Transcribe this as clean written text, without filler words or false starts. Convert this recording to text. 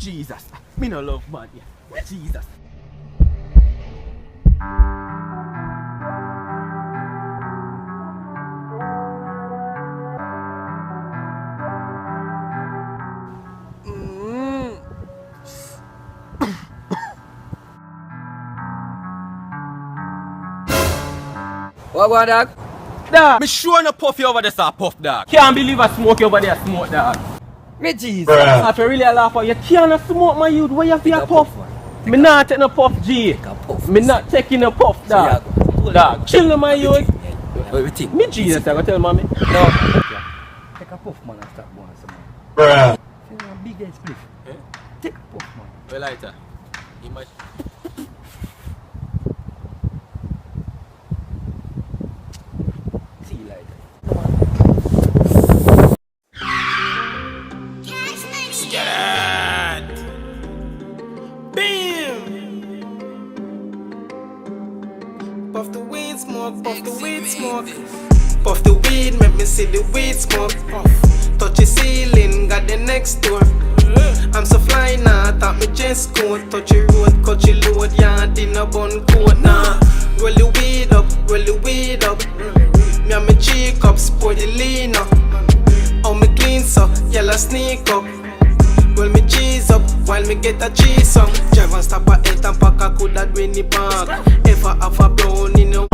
Jesus, me no love man, yeah. Jesus. What about dog? Dog, me sure no puff you over there, sir, puff dog. Can't believe I smoke you over there, smoke dog. Me Jesus. If you really laugh at you can't smoke my youth, where you feel a puff? Me not take no puff, G. Me not taking a puff, dog. Dog, chill my youth. What you think? Me Jesus, I go tell mommy. No. Take a puff, man, and start going somewhere. See, a big ass spliff. Take a puff, man. Well, lighter. Imagine. See you later. Puff the weed smoke, puff the weed smoke. Puff the weed, make me see the weed smoke. Touch the ceiling, got the next door. I'm so fly now, top me chest coat. Touch the road, cut the load, yard in a bun coat now. Roll the weed up, roll the weed up. Me and me cheek up, pour the lean up. How me clean so, yellow sneak up. Roll me cheese up, while me get a cheese song. Drive and stop at health and pack a could that rainy park. If I have a brown in a